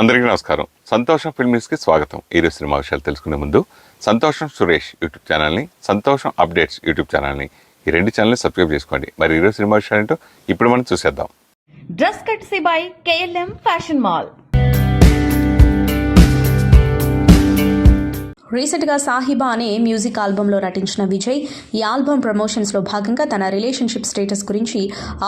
అందరికీ నమస్కారం. సంతోషం ఫిల్మ్స్కి స్వాగతం. ఈరోజు సినిమా విషయాలు తెలుసుకునే ముందు సంతోషం సురేష్ యూట్యూబ్ ఛానల్ని, సంతోషం అప్డేట్స్ యూట్యూబ్ ఛానల్ని, ఈ రెండు ఛానల్ని సబ్స్క్రైబ్ చేసుకోండి. మరి ఈరోజు సినిమా విషయాలు ఏంటో ఇప్పుడు మనం చూసేద్దాం. Dress కట్సీ by KLM fashion mall. రీసెంట్గా సాహిబా అనే మ్యూజిక్ ఆల్బంలో నటించిన విజయ్ ఈ ఆల్బమ్ ప్రమోషన్స్లో భాగంగా తన రిలేషన్షిప్ స్టేటస్ గురించి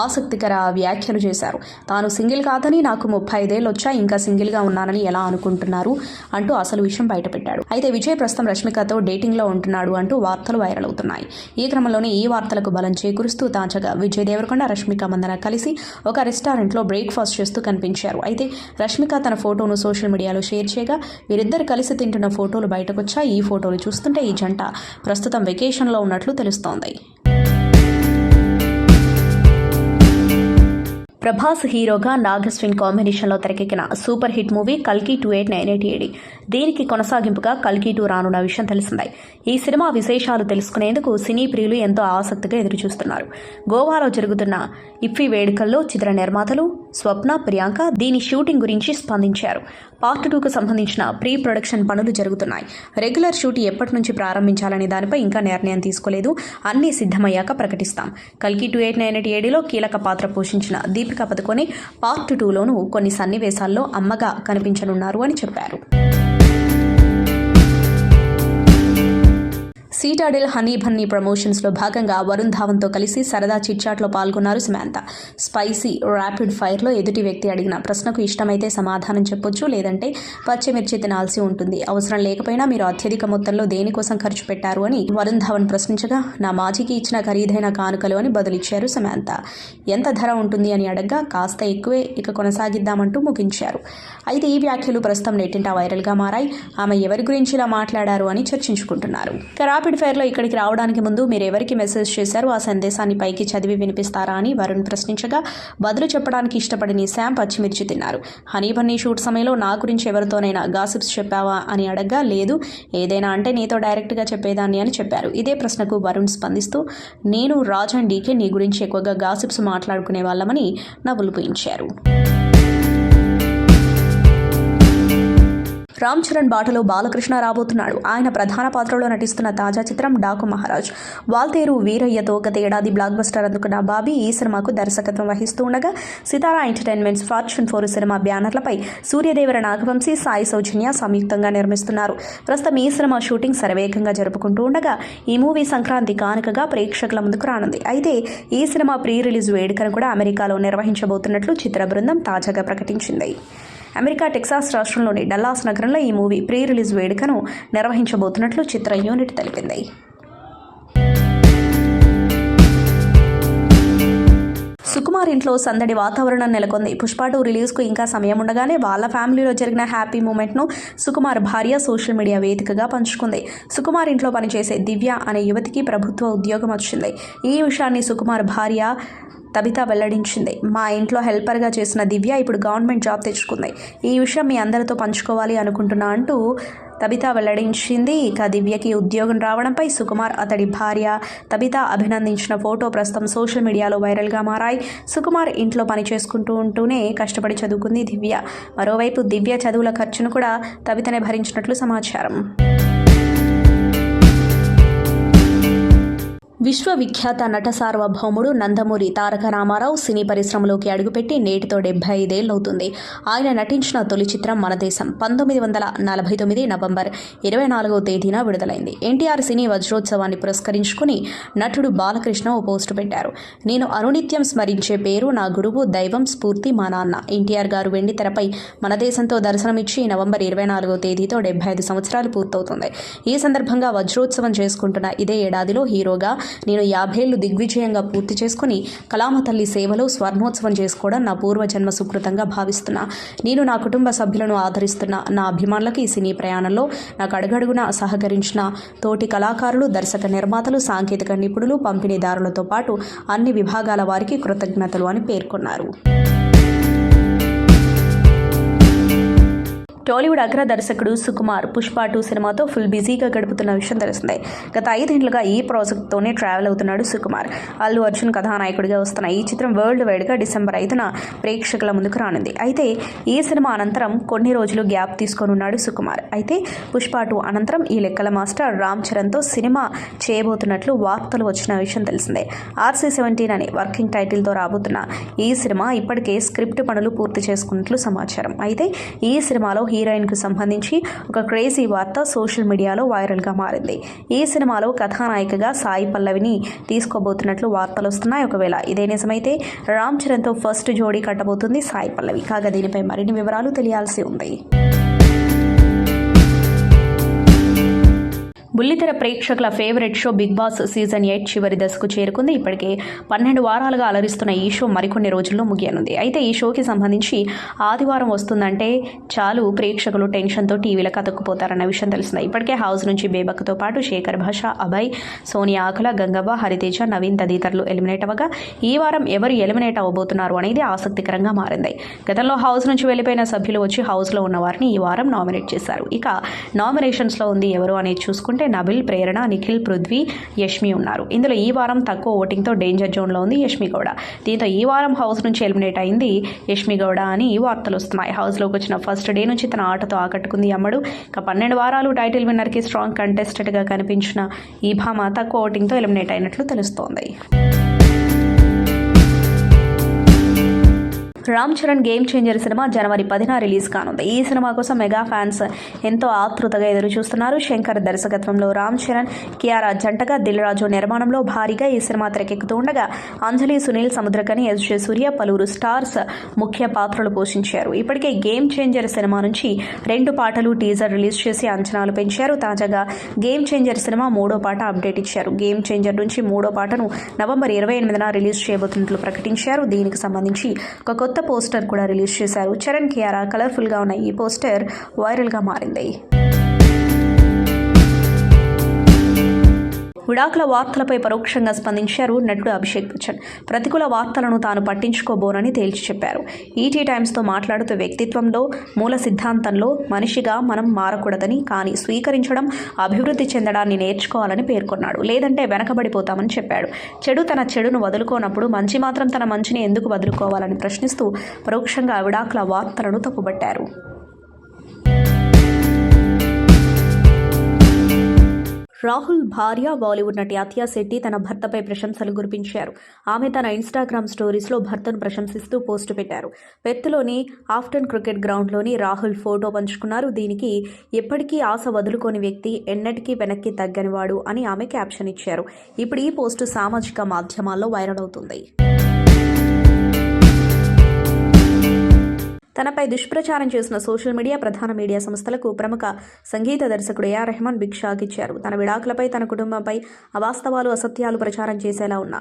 ఆసక్తికర వ్యాఖ్యలు చేశారు. తాను సింగిల్ కాదని, నాకు 35 ఏళ్ళు వచ్చా ఇంకా సింగిల్గా ఉన్నానని ఎలా అనుకుంటున్నారు అంటూ అసలు విషయం బయటపెట్టాడు. అయితే విజయ్ ప్రస్తుతం రష్మికతో డేటింగ్లో ఉంటున్నాడు అంటూ వార్తలు వైరల్ అవుతున్నాయి. ఈ క్రమంలోనే ఈ వార్తలకు బలం చేకూరుస్తూ తాజాగా విజయ్ దేవరకొండ, రష్మిక మందన కలిసి ఒక రెస్టారెంట్లో బ్రేక్ఫాస్ట్ చేస్తూ కనిపించారు. అయితే రష్మిక తన ఫోటోను సోషల్ మీడియాలో షేర్ చేయగా వీరిద్దరు కలిసి తింటున్న ఫోటోలు బయటకు ఈ ఫోటోలు చూస్తుంటే ఈ జంట ప్రస్తుతం వెకేషన్లో ఉన్నట్లు తెలుస్తోంది. ప్రభాస్ హీరోగా నాగస్విన్ కాంబినేషన్లో తెరకెక్కిన సూపర్ హిట్ మూవీ కల్కి 2898. దీనికి కొనసాగింపుగా కల్కి 2 రానున్న విషయం తెలిసిందే. ఈ సినిమా విశేషాలు తెలుసుకునేందుకు సినీ ప్రియులు ఎంతో ఆసక్తిగా ఎదురుచూస్తున్నారు. గోవాలో జరుగుతున్న ఇఫ్ఫీ వేడుకల్లో చిత్ర నిర్మాతలు స్వప్న, ప్రియాంక దీని షూటింగ్ గురించి స్పందించారు. పార్ట్ 2కు సంబంధించిన ప్రీ ప్రొడక్షన్ పనులు జరుగుతున్నాయి. రెగ్యులర్ షూట్ ఎప్పటి నుంచి ప్రారంభించాలనే దానిపై ఇంకా నిర్ణయం తీసుకోలేదు. అన్నీ సిద్ధమయ్యాక ప్రకటిస్తాం. కల్కి 2897లో కీలక పాత్ర పోషించిన దీపికా పదుకొనే పార్ట్ 2లోనూ కొన్ని సన్నివేశాల్లో అమ్మగా కనిపించనున్నారు అని చెప్పారు. సీటాడెల్ హనీ బన్నీ ప్రమోషన్స్లో భాగంగా వరుణ్ ధావన్తో కలిసి సరదా చిట్చాట్లో పాల్గొన్నారు సమంత. స్పైసీ ర్యాపిడ్ ఫైర్లో ఎదుటి వ్యక్తి అడిగిన ప్రశ్నకు ఇష్టమైతే సమాధానం చెప్పొచ్చు, లేదంటే పచ్చిమిర్చి తినాల్సి ఉంటుంది. అవసరం లేకపోయినా మీరు అత్యధిక మొత్తంలో దేనికోసం ఖర్చు పెట్టారు అని వరుణ్ ధావన్ ప్రశ్నించగా, నా మాజీకి ఇచ్చిన ఖరీదైన కానుకలు అని బదులిచ్చారు సమంత. ఎంత ధర ఉంటుంది అని అడగ్గా, కాస్త ఎక్కువే, ఇక కొనసాగిద్దామంటూ ముగించారు. అయితే ఈ వ్యాఖ్యలు ప్రస్తుతం నెట్టింట వైరల్గా మారాయి. ఆమె ఎవరి గురించి ఇలా మాట్లాడారు అని చర్చించుకుంటున్నారు. ర్యాపిడ్ ఫైర్లో ఇక్కడికి రావడానికి ముందు మీరు ఎవరికి మెసేజ్ చేశారు, ఆ సందేశాన్ని పైకి చదివి వినిపిస్తారా అని వరుణ్ ప్రశ్నించగా, బదులు చెప్పడానికి ఇష్టపడిన శామ్ పచ్చిమిర్చి తిన్నారు. హనీ బన్నీ షూట్ సమయంలో నా గురించి ఎవరితోనైనా గాసిప్స్ చెప్పావా అని అడగ్గా, లేదు, ఏదైనా అంటే నీతో డైరెక్ట్గా చెప్పేదాన్ని అని చెప్పారు. ఇదే ప్రశ్నకు వరుణ్ స్పందిస్తూ, నేను రాజ్ అండ్ డీకే నీ గురించి ఎక్కువగా గాసిప్స్ మాట్లాడుకునే వాళ్ళమని నవ్వులు పూయించారు. రామ్ చరణ్ బాటలో బాలకృష్ణ రాబోతున్నాడు. ఆయన ప్రధాన పాత్రలో నటిస్తున్న తాజా చిత్రం డాకు మహారాజ్. వాల్తేరు వీరయ్యతో గత ఏడాది బ్లాక్ బస్టర్ అందుకున్న బాబీ ఈ సినిమాకు దర్శకత్వం వహిస్తూ ఉండగా, సితారా ఎంటర్టైన్మెంట్స్, ఫార్చ్యూన్ 4 సినిమా బ్యానర్లపై సూర్యదేవర నాగవంశీ, సాయి సౌజన్య సంయుక్తంగా నిర్మిస్తున్నారు. ప్రస్తుతం ఈ సినిమా షూటింగ్ శరవేగంగా జరుపుకుంటూ ఉండగా ఈ మూవీ సంక్రాంతి కానుకగా ప్రేక్షకుల ముందుకు రానుంది. అయితే ఈ సినిమా ప్రీ రిలీజ్ వేడుకను కూడా అమెరికాలో నిర్వహించబోతున్నట్లు చిత్ర బృందం తాజాగా ప్రకటించింది. అమెరికా టెక్సాస్ రాష్ట్రంలోని డల్లాస్ నగరంలో ఈ మూవీ ప్రీ రిలీజ్ వేడుకను నిర్వహించబోతున్నట్లు చిత్ర యూనిట్ తెలిపింది. సుకుమార్ ఇంట్లో సందడి వాతావరణం నెలకొంది. పుష్ప 2 రిలీజ్కు ఇంకా సమయం ఉండగానే వాళ్ళ ఫ్యామిలీలో జరిగిన హ్యాపీ మూమెంట్ను సుకుమార్ భార్య సోషల్ మీడియా వేదికగా పంచుకుంది. సుకుమార్ ఇంట్లో పనిచేసే దివ్య అనే యువతికి ప్రభుత్వ ఉద్యోగం వచ్చింది. ఈ విషయాన్ని సుకుమార్ భార్య తబిత వెల్లడించింది. మా ఇంట్లో హెల్పర్గా చేసిన దివ్య ఇప్పుడు గవర్నమెంట్ జాబ్ తెచ్చుకుంది. ఈ విషయం మీ అందరితో పంచుకోవాలి అనుకుంటున్నా అంటూ తబిత వెల్లడించింది. ఇక దివ్యకి ఉద్యోగం రావడంపై సుకుమార్, అతడి భార్య తబిత అభినందించిన ఫోటో ప్రస్తుతం సోషల్ మీడియాలో వైరల్గా మారాయి. సుకుమార్ ఇంట్లో పని చేసుకుంటూ ఉంటూనే కష్టపడి చదువుకుంది దివ్య. మరోవైపు దివ్య చదువుల ఖర్చును కూడా తబితనే భరించినట్లు సమాచారం. విశ్వవిఖ్యాత నట సార్వభౌముడు నందమూరి తారక రామారావు సినీ పరిశ్రమలోకి అడుగుపెట్టి నేటితో 75 ఏళ్లవుతుంది. ఆయన నటించిన తొలి చిత్రం మన దేశం 1949 నవంబర్ 24వ తేదీన విడుదలైంది. ఎన్టీఆర్ సినీ వజ్రోత్సవాన్ని పురస్కరించుకుని నటుడు బాలకృష్ణ ఓ పోస్టు పెట్టారు. నేను అనునిత్యం స్మరించే పేరు, నా గురువు, దైవం, స్ఫూర్తి మా నాన్న. ఎన్టీఆర్ గారు వెండి తెరపై మన దేశంతో దర్శనమిచ్చి నవంబర్ 24వ తేదీతో 75 సంవత్సరాలు పూర్తవుతుంది. ఈ సందర్భంగా వజ్రోత్సవం చేసుకుంటున్న ఇదే ఏడాదిలో హీరోగా నేను 50 ఏళ్లు దిగ్విజయంగా పూర్తి చేసుకుని కళామ తల్లి సేవలో స్వర్ణోత్సవం చేసుకోవడం నా పూర్వజన్మ సుకృతంగా భావిస్తున్నా. నేను నా కుటుంబ సభ్యులను ఆదరిస్తున్న నా అభిమానులకు ఈ సినీ ప్రయాణంలో నాకు అడుగడుగునా సహకరించిన తోటి కళాకారులు, దర్శక నిర్మాతలు, సాంకేతిక నిపుణులు, పంపిణీదారులతో పాటు అన్ని విభాగాల వారికి కృతజ్ఞతలు అని పేర్కొన్నారు. టాలీవుడ్ అగ్ర దర్శకుడు సుకుమార్ పుష్ప 2 సినిమాతో ఫుల్ బిజీగా గడుపుతున్న విషయం తెలిసిందే. గత 5 ఏళ్లుగా ఈ ప్రాజెక్ట్తోనే ట్రావెల్ అవుతున్నాడు సుకుమార్. అల్లు అర్జున్ కథానాయకుడిగా వస్తున్న ఈ చిత్రం వరల్డ్ వైడ్గా డిసెంబర్ 5న ప్రేక్షకుల ముందుకు రానుంది. అయితే ఈ సినిమా అనంతరం కొన్ని రోజులు గ్యాప్ తీసుకోనున్నాడు సుకుమార్. అయితే పుష్ప 2 అనంతరం ఈ లెక్కల మాస్టర్ రామ్ చరణ్తో సినిమా చేయబోతున్నట్లు వార్తలు వచ్చిన విషయం తెలిసిందే. RC-17 అనే వర్కింగ్ టైటిల్తో రాబోతున్న ఈ సినిమా ఇప్పటికే స్క్రిప్ట్ పనులు పూర్తి చేసుకున్నట్లు సమాచారం. అయితే ఈ సినిమాలో హీరోయిన్కు సంబంధించి ఒక క్రేజీ వార్త సోషల్ మీడియాలో వైరల్గా మారింది. ఈ సినిమాలో కథానాయికగా సాయి పల్లవిని తీసుకోబోతున్నట్లు వార్తలు వస్తున్నాయి. ఒకవేళ ఇదే నిజమైతే రామ్ చరణ్తో ఫస్ట్ జోడీ కట్టబోతుంది సాయి పల్లవి. కాగా దీనిపై మరిన్ని వివరాలు తెలియాల్సి ఉంది. బుల్లితెర ప్రేక్షకుల favourite show Bigg Boss season 8 చివరి దశకు చేరుకుంది. ఇప్పటికే 12 వారాలుగా అలరిస్తున్న ఈ షో మరికొన్ని రోజుల్లో ముగియనుంది. అయితే ఈ షోకి సంబంధించి ఆదివారం వస్తుందంటే చాలు ప్రేక్షకులు టెన్షన్తో టీవీలకు అతుక్కుపోతారన్న విషయం తెలిసిందే. ఇప్పటికే హౌస్ నుంచి బేబక్తో పాటు శేఖర్ భాష, అభయ్, సోనియా ఆకుల, గంగవ్వ, హరితేజ, నవీన్ తదితరులు ఎలిమినేట్ అవ్వగా ఈ వారం ఎవరు ఎలిమినేట్ అవ్వబోతున్నారు అనేది ఆసక్తికరంగా మారింది. గతంలో హౌస్ నుంచి వెళ్లిపోయిన సభ్యులు వచ్చి హౌస్లో ఉన్న వారిని ఈ వారం నామినేట్ చేశారు. ఇక నామినేషన్స్లో ఉంది ఎవరు అనేది చూసుకుంటే నబిల్, ప్రేరణ, నిఖిల్, పృథ్వీ, యష్మి ఉన్నారు. ఇందులో ఈ వారం తక్కువ ఓటింగ్తో డేంజర్ జోన్లో ఉంది యష్మి గౌడ. దీంతో ఈ వారం హౌస్ నుంచి ఎలిమినేట్ అయింది యష్మి గౌడ అని వార్తలు వస్తున్నాయి. హౌస్లోకి వచ్చిన ఫస్ట్ డే నుంచి తన ఆటతో ఆకట్టుకుంది అమ్మడు. ఇక 12 వారాలు టైటిల్ విన్నర్కి స్ట్రాంగ్ కంటెస్టెంట్గా కనిపించిన ఈ భామ తక్కువ ఓటింగ్తో ఎలిమినేట్ అయినట్లు తెలుస్తోంది. Ram Charan Game Changer cinema జనవరి 10న రిలీజ్ కానుంది. ఈ సినిమా కోసం మెగా ఫ్యాన్స్ ఎంతో ఆతృతగా ఎదురు చూస్తున్నారు. శంకర్ దర్శకత్వంలో రామ్ చరణ్, కియారా జంటగా దిల్ రాజు నిర్మాణంలో భారీగా ఈ సినిమా తెరకెక్కుతూ ఉండగా అంజలి, సునీల్, సముద్రకని, SJ సూర్య, పలువురు స్టార్స్ ముఖ్య పాత్రలు పోషించారు. ఇప్పటికే గేమ్ చేంజర్ సినిమా నుంచి 2 పాటలు టీజర్ రిలీజ్ చేసి అంచనాలు పెంచారు. తాజాగా గేమ్ చేంజర్ సినిమా 3వ పాట అప్డేట్ ఇచ్చారు. గేమ్ చేంజర్ నుంచి 3వ పాటను నవంబర్ 28న రిలీజ్ చేయబోతున్నట్లు ప్రకటించారు. దీనికి సంబంధించి ఒక కొత్త పోస్టర్ కూడా రిలీజ్ చేశారు. చరణ్, కియారా కలర్ఫుల్ గా ఉన్న ఈ పోస్టర్ వైరల్ గా మారింది. విడాకుల వార్తలపై పరోక్షంగా స్పందించారు నటుడు అభిషేక్ బచ్చన్. ప్రతికూల వార్తలను తాను పట్టించుకోబోనని తేల్చి చెప్పారు. ఈటీ టైమ్స్తో మాట్లాడుతూ వ్యక్తిత్వంలో మూల సిద్ధాంతంలో మనిషిగా మనం మారకూడదని, కానీ స్వీకరించడం, అభివృద్ధి చెందడాన్ని నేర్చుకోవాలని పేర్కొన్నాడు. లేదంటే వెనకబడిపోతామని చెప్పాడు. చెడు తన చెడును వదులుకోనప్పుడు మంచి మాత్రం తన మంచిని ఎందుకు వదులుకోవాలని ప్రశ్నిస్తూ పరోక్షంగా విడాకుల వార్తలను తప్పుబట్టారు. రాహుల్ భార్య బాలీవుడ్ నటి అతియా శెట్టి తన భర్తపై ప్రశంసలు కురిపించారు. ఆమె తన ఇన్స్టాగ్రామ్ స్టోరీస్లో భర్తను ప్రశంసిస్తూ పోస్టు పెట్టారు. పెర్త్లోని ఆఫ్టన్ క్రికెట్ గ్రౌండ్లోని రాహుల్ ఫోటో పంచుకున్నారు. దీనికి ఎప్పటికీ ఆశ వదులుకోని వ్యక్తి, ఎన్నటికీ వెనక్కి తగ్గనివాడు అని ఆమె క్యాప్షన్ ఇచ్చారు. ఇప్పుడు ఈ పోస్టు సామాజిక మాధ్యమాల్లో వైరల్ అవుతుంది. తనపై దుష్ప్రచారం చేసిన సోషల్ మీడియా ప్రధాన మీడియా సంస్థలకు ప్రముఖ సంగీత దర్శకుడు AR రెహమాన్ బిగ్ షాక్ ఇచ్చారు. తన విడాకులపై, తన కుటుంబంపై అవాస్తవాలు, అసత్యాలు ప్రచారం చేసేలా ఉన్న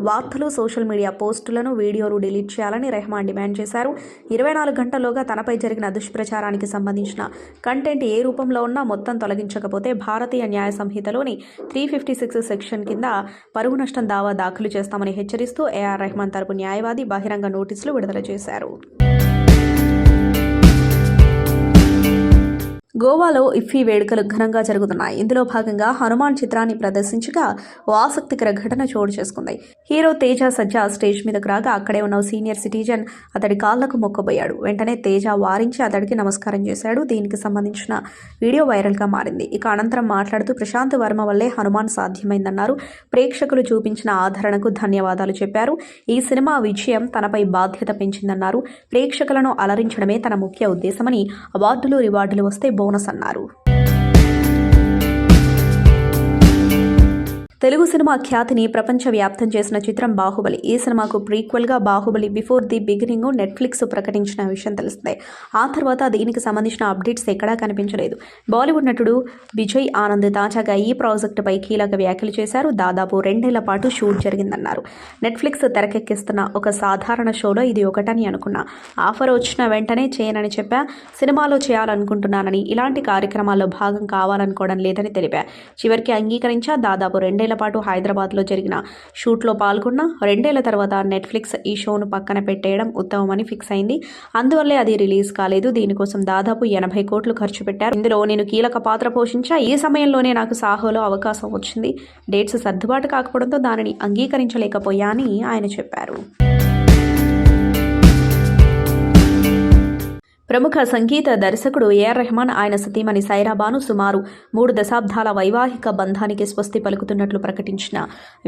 వార్తలు, సోషల్ మీడియా పోస్టులను, వీడియోలు డిలీట్ చేయాలని రెహమాన్ డిమాండ్ చేశారు. 24 గంటల్లోగా తనపై జరిగిన దుష్ప్రచారానికి సంబంధించిన కంటెంట్ ఏ రూపంలో ఉన్నా మొత్తం తొలగించకపోతే భారతీయ న్యాయ సంహితలోని 356 సెక్షన్ కింద పరువు నష్టం దావా దాఖలు చేస్తామని హెచ్చరిస్తూ AR రెహమాన్ తరపు న్యాయవాది బహిరంగ నోటీసులు విడుదల చేశారు. గోవాలో ఇఫ్ఫీ వేడుకలు ఘనంగా జరుగుతున్నాయి. ఇందులో భాగంగా హనుమాన్ చిత్రాన్ని ప్రదర్శించగా ఓ ఆసక్తికర ఘటన చోటు చేసుకుంది. హీరో తేజ సజ్జా స్టేజ్ మీదకు రాగా అక్కడే ఉన్న సీనియర్ సిటిజన్ అతడి కాళ్లకు మొక్కబోయాడు. వెంటనే తేజ వారించి అతడికి నమస్కారం చేశాడు. దీనికి సంబంధించిన వీడియో వైరల్గా మారింది. ఇక అనంతరం మాట్లాడుతూ ప్రశాంత్ వర్మ వల్లే హనుమాన్ సాధ్యమైందన్నారు. ప్రేక్షకులు చూపించిన ఆదరణకు ధన్యవాదాలు చెప్పారు. ఈ సినిమా విజయం తనపై బాధ్యత పెంచిందన్నారు. ప్రేక్షకులను అలరించడమే తన ముఖ్య ఉద్దేశమని, అవార్డులు, రివార్డులు వస్తే బోనస్ అన్నారు. తెలుగు సినిమా ఖ్యాతిని ప్రపంచవ్యాప్తం చేసిన చిత్రం బాహుబలి. ఈ సినిమాకు ప్రీక్వెల్గా Baahubali before the beginning Netflix ప్రకటించిన విషయం తెలిసిందే. ఆ తర్వాత దీనికి సంబంధించిన అప్డేట్స్ ఎక్కడా కనిపించలేదు. బాలీవుడ్ నటుడు విజయ్ ఆనంద్ తాజాగా ఈ ప్రాజెక్టుపై కీలక వ్యాఖ్యలు చేశారు. దాదాపు 2 ఏళ్ల పాటు షూట్ జరిగిందన్నారు. నెట్ఫ్లిక్స్ తెరకెక్కిస్తున్న ఒక సాధారణ షోలో ఇది ఒకటని అనుకున్నా. ఆఫర్ వచ్చిన వెంటనే చేయనని చెప్పా. సినిమాలో చేయాలనుకుంటున్నానని, ఇలాంటి కార్యక్రమాల్లో భాగం కావాలనుకోవడం లేదని తెలిపా. చివరికి అంగీకరించా. దాదాపు 2 3 పాటు హైదరాబాద్లో జరిగిన షూట్లో పాల్గొన్న 2 ఏళ్ల తర్వాత నెట్ఫ్లిక్స్ ఈ షోను పక్కన పెట్టేయడం ఉత్తమమని ఫిక్స్ అయింది. అందువల్లే అది రిలీజ్ కాలేదు. దీనికోసం దాదాపు 80 కోట్లు ఖర్చు పెట్టారు. ఇందులో నేను కీలక పాత్ర పోషించా. ఈ సమయంలోనే నాకు సాహోలో అవకాశం వచ్చింది. డేట్స్ సర్దుబాటు కాకపోవడంతో దానిని అంగీకరించలేకపోయా అని ఆయన చెప్పారు. ప్రముఖ సంగీత దర్శకుడు ఏఆర్ రెహమాన్ ఆయన సతీమణి సైరా బాను సుమారు 3 దశాబ్దాల వైవాహిక బంధానికి స్వస్తి పలుకుతున్నట్లు ప్రకటించిన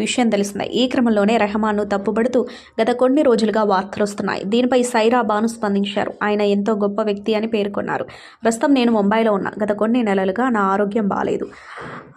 విషయం తెలిసిందే. ఈ క్రమంలోనే రెహమాన్ను తప్పుబడుతూ గత కొన్ని రోజులుగా వార్తలు వస్తున్నాయి. దీనిపై సైరా బాను స్పందించారు. ఆయన ఎంతో గొప్ప వ్యక్తి అని పేర్కొన్నారు. ప్రస్తుతం నేను ముంబైలో ఉన్నా. గత కొన్ని నెలలుగా నా ఆరోగ్యం బాలేదు.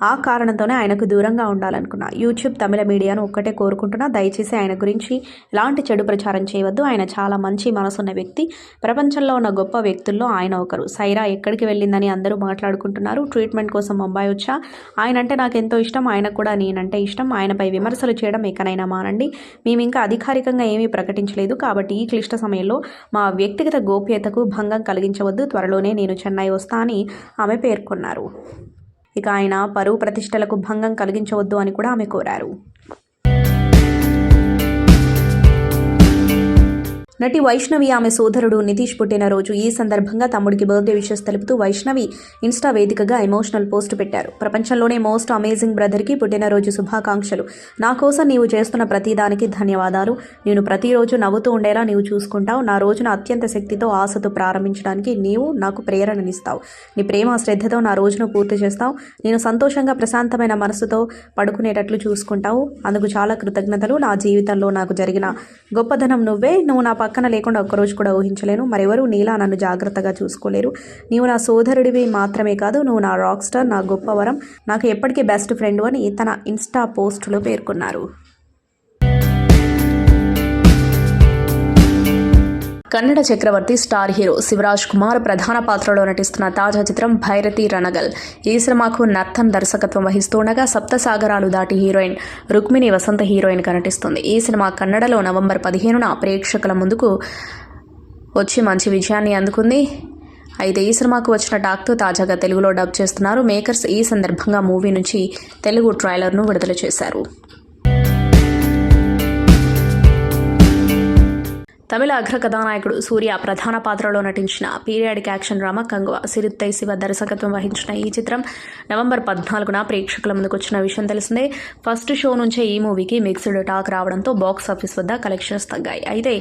ఆ కారణంతోనే ఆయనకు దూరంగా ఉండాలనుకున్నా. యూట్యూబ్ తమిళ మీడియాను ఒక్కటే కోరుకుంటున్నా, దయచేసి ఆయన గురించి ఎలాంటి చెడు ప్రచారం చేయవద్దు. ఆయన చాలా మంచి మనసున్న వ్యక్తి. ప్రపంచంలో ఉన్న గొప్ప వ్యక్తుల్లో ఆయన ఒకరు. సైరా ఎక్కడికి వెళ్ళిందని అందరూ మాట్లాడుకుంటున్నారు. ట్రీట్మెంట్ కోసం ముంబై వచ్చా. ఆయన అంటే నాకు ఎంతో ఇష్టం. ఆయనకు కూడా నేనంటే ఇష్టం. ఆయనపై విమర్శలు చేయడం ఎక్కనైనా మానండి. మేము ఇంకా అధికారికంగా ఏమీ ప్రకటించలేదు. కాబట్టి ఈ క్లిష్ట సమయంలో మా వ్యక్తిగత గోప్యతకు భంగం కలిగించవద్దు. త్వరలోనే నేను చెన్నై వస్తా అని ఆమె పేర్కొన్నారు. ఇక ఆయన పరువు ప్రతిష్టలకు భంగం కలిగించవద్దు అని కూడా ఆమె కోరారు. నటి వైష్ణవి ఆమె సోదరుడు నితీష్ పుట్టినరోజు. ఈ సందర్భంగా తమ్ముడికి బర్త్డే విషెస్ తెలుపుతూ వైష్ణవి ఇన్స్టా వేదికగా ఎమోషనల్ పోస్ట్ పెట్టారు. ప్రపంచంలోనే మోస్ట్ అమేజింగ్ బ్రదర్కి పుట్టినరోజు శుభాకాంక్షలు. నా కోసం నీవు చేస్తున్న ప్రతిదానికి ధన్యవాదాలు. నేను ప్రతిరోజు నవ్వుతూ ఉండేలా నీవు చూసుకుంటావు. నా రోజున అత్యంత శక్తితో ఆశతో ప్రారంభించడానికి నీవు నాకు ప్రేరణనిస్తావు. నీ ప్రేమ శ్రద్ధతో నా రోజును పూర్తి చేస్తావు. నేను సంతోషంగా ప్రశాంతమైన మనసుతో పడుకునేటట్లు చూసుకుంటావు. అందుకు చాలా కృతజ్ఞతలు. నా జీవితంలో నాకు జరిగిన గొప్పదనం నువ్వే. నువ్వు నా పక్కన లేకుండా ఒక్కరోజు కూడా ఊహించలేను. మరెవరూ నీలా నన్ను జాగ్రత్తగా చూసుకోలేరు. నీవు నా సోదరుడివి మాత్రమే కాదు, నువ్వు నా రాక్ స్టార్, నా గొప్ప వరం, నాకు ఎప్పటికీ బెస్ట్ ఫ్రెండ్ అని తన ఇన్స్టా పోస్టులో పేర్కొన్నారు. కన్నడ చక్రవర్తి స్టార్ హీరో శివరాజ్ కుమార్ ప్రధాన పాత్రలో నటిస్తున్న తాజా చిత్రం భైరతి రణగల్. ఈ సినిమాకు నర్థన్ దర్శకత్వం వహిస్తుండగా సప్తసాగరాలు దాటి హీరోయిన్ రుక్మిణి వసంత హీరోయిన్గా నటిస్తుంది. ఈ సినిమా కన్నడలో నవంబర్ 15న ప్రేక్షకుల ముందుకు వచ్చి మంచి విజయాన్ని అందుకుంది. అయితే ఈ సినిమాకు వచ్చిన టాక్తో తాజాగా తెలుగులో డబ్ చేస్తున్నారు. మేకర్స్ ఈ సందర్భంగా మూవీ నుంచి తెలుగు ట్రైలర్ను విడుదల చేశారు. తమిళ అగ్ర కథానాయకుడు సూర్య ప్రధాన పాత్రలో నటించిన periodic action drama Kanguva. Siruthai Siva దర్శకత్వం వహించిన ఈ చిత్రం నవంబర్ 14న ప్రేక్షకుల ముందుకు వచ్చిన విషయం తెలిసిందే. ఫస్ట్ షో నుంచే ఈ మూవీకి మిక్స్డ్ టాక్ రావడంతో బాక్స్ ఆఫీస్ వద్ద కలెక్షన్స్ తగ్గాయి. అయితే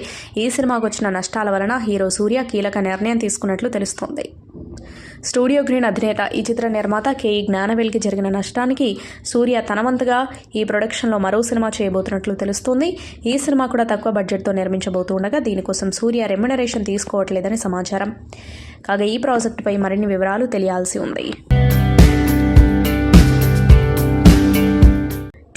ఈ సినిమాకు వచ్చిన నష్టాల వలన హీరో సూర్య కీలక నిర్ణయం తీసుకున్నట్లు తెలుస్తోంది. స్టూడియో గ్రీన్ అధినేత ఈ చిత్ర నిర్మాత కేఈ జ్ఞానవేల్కి జరిగిన నష్టానికి సూర్య తనవంతుగా ఈ ప్రొడక్షన్లో మరో సినిమా చేయబోతున్నట్లు తెలుస్తోంది. ఈ సినిమా కూడా తక్కువ బడ్జెట్తో నిర్మించబోతుండగా దీనికోసం సూర్య రెమ్యునరేషన్ తీసుకోవట్లేదని సమాచారం. కాగా ఈ ప్రాజెక్టుపై మరిన్ని వివరాలు తెలియాల్సి ఉంది.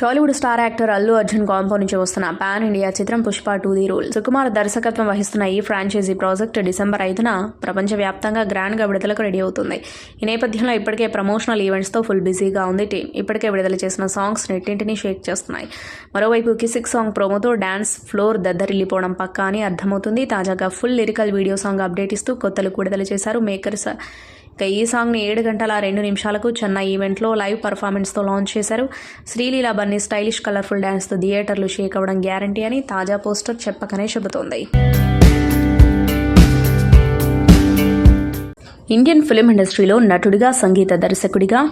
టాలీవుడ్ స్టార్ యాక్టర్ అల్లు అర్జున్ కాంపో నుంచి వస్తున్న పాన్ ఇండియా చిత్రం పుష్ప 2 ది రూల్. సుకుమార్ దర్శకత్వం వహిస్తున్న ఈ ఫ్రాంచైజీ ప్రాజెక్ట్ డిసెంబర్ 5న ప్రపంచవ్యాప్తంగా గ్రాండ్గా విడుదలకు రెడీ అవుతుంది. ఈ నేపథ్యంలో ఇప్పటికే ప్రమోషనల్ ఈవెంట్స్తో ఫుల్ బిజీగా ఉంది టీం. ఇప్పటికే విడుదల చేసిన సాంగ్స్ నెట్టింటిని షేక్ చేస్తున్నాయి. మరోవైపు కిసిక్ సాంగ్ ప్రోమోతో డాన్స్ ఫ్లోర్ దద్దరిల్లిపోవడం పక్కా అని అర్థమవుతుంది. తాజాగా full lyrical video song update ఇస్తూ కొత్త లుక్ విడుదల చేశారు మేకర్స్. ఇక ఈ సాంగ్ని 7 గంటల 2 నిమిషాలకు చెన్నై ఈవెంట్లో లైవ్ పర్ఫార్మెన్స్తో లాంచ్ చేశారు. శ్రీలీలా బన్నీ స్టైలిష్ కలర్ఫుల్ డ్యాన్స్తో థియేటర్లు షేక్ అవ్వడం గ్యారంటీ అని తాజా పోస్టర్ చెప్పకనే చెబుతోంది. ఇండియన్ ఫిల్మ్ ఇండస్ట్రీలో నటుడిగా, సంగీత దర్శకుడిగా,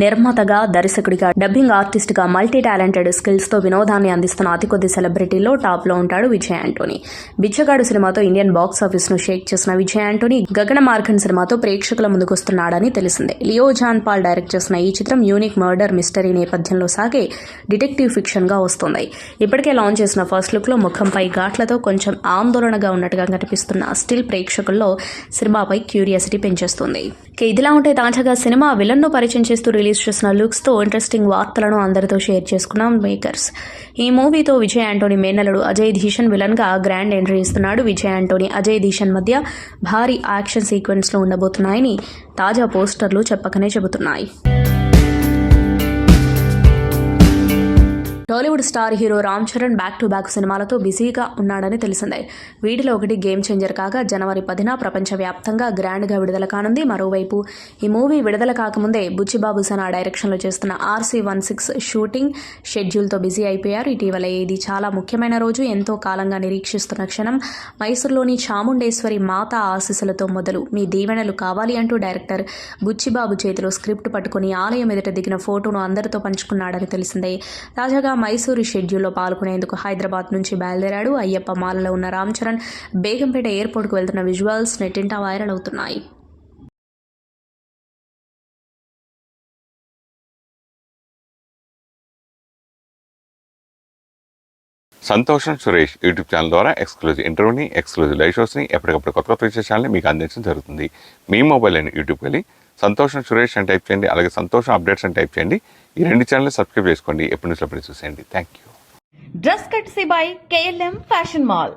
నిర్మాతగా, దర్శకుడిగా, డబ్బింగ్ ఆర్టిస్ట్గా మల్టీ టాలెంటెడ్ స్కిల్స్తో వినోదాన్ని అందిస్తున్న అతి కొద్ది సెలబ్రిటీల్లో టాప్లో ఉంటాడు విజయ్ యాంటోనీ. బిచ్చగాడు సినిమాతో ఇండియన్ బాక్స్ ఆఫీస్ను షేక్ చేసిన విజయ్ యాంటోనీ గగన మార్గన్ సినిమాతో ప్రేక్షకుల ముందుకొస్తున్నాడని తెలిసిందే. లియో జాన్ పాల్ డైరెక్ట్ చేసిన ఈ చిత్రం యూనిక్ మర్డర్ మిస్టరీ నేపథ్యంలో సాగే డిటెక్టివ్ ఫిక్షన్గా వస్తుంది. ఇప్పటికే లాంచ్ చేసిన ఫస్ట్ లుక్లో ముఖంపై ఘాట్లతో కొంచెం ఆందోళనగా ఉన్నట్టుగా కనిపిస్తున్న స్టిల్ ప్రేక్షకుల్లో సినిమాపై క్యూరియాసిటీ పెంచేస్తుంది. ఇదిలా ఉంటే తాజాగా సినిమా విలన్ను పరిచయం చేస్తూ రిలీజ్ చేసిన లుక్స్తో ఇంట్రెస్టింగ్ వార్తలను అందరితో షేర్ చేసుకున్నాం మేకర్స్. ఈ మూవీతో విజయ్ యాంటోనీ మేనలుడు అజయ్ ధీషన్ విలన్గా గ్రాండ్ ఎంట్రీ ఇస్తున్నాడు. విజయ్ యాంటోనీ, అజయ్ ధీషన్ మధ్య భారీ యాక్షన్ సీక్వెన్స్లు ఉండబోతున్నాయని తాజా పోస్టర్లు చెప్పకనే చెబుతున్నాయి. Tollywood star hero Ram Charan back to back సినిమాలతో బిజీగా ఉన్నాడని తెలిసిందే. వీటిలో ఒకటి గేమ్ చేంజర్ కాగా జనవరి 10న ప్రపంచవ్యాప్తంగా గ్రాండ్గా విడుదల కానుంది. మరోవైపు ఈ మూవీ విడుదల కాకముందే బుచ్చిబాబు సనా డైరెక్షన్లో చేస్తున్న RC-16 షూటింగ్ షెడ్యూల్తో బిజీ అయిపోయారు. ఇటీవలే ఇది చాలా ముఖ్యమైన రోజు. ఎంతో కాలంగా నిరీక్షిస్తున్న క్షణం. మైసూరులోని చాముండేశ్వరి మాత ఆశీస్సులతో మొదలు మీ దీవెనలు కావాలి అంటూ డైరెక్టర్ బుచ్చిబాబు చేతిలో స్క్రిప్ట్ పట్టుకుని ఆలయం ఎదుట దిగిన ఫోటోను అందరితో పంచుకున్నాడని తెలిసిందే. తాజాగా మైసూరు షెడ్యూల్లో పాల్గొనేందుకు హైదరాబాద్ నుంచి బయలుదేరాడు. అయ్యప్ప మాలలో ఉన్న రామ్ చరణ్ బేగంపేట ఎయిర్పోర్ట్కు వెళ్తున్న విజువల్స్ నెట్టింటా వైరల్ అవుతున్నాయి. సంతోషం సురేష్ యూట్యూబ్ ఛానల్ ద్వారా ఎక్స్క్లూజివ్ ఇంటర్వ్యూని, ఎక్స్క్లూజివ్ లైవ్ షోస్ని, ఎప్పటికప్పుడు కొత్త విశేషాలని మీకు అందించడం జరుగుతుంది. మీ మొబైల్ అని యూట్యూబ్కి వెళ్ళి సంతోషం సురేష్ అని టైప్ చేయండి, అలాగే సంతోషం అప్డేట్స్ అని టైప్ చేయండి. ఈ రెండు ఛానల్ని సబ్స్క్రైబ్ చేసుకోండి. ఎప్పటి నుంచి అప్పుడు చూసేయండి. Thank you. Dress courtesy by KLM Fashion Mall.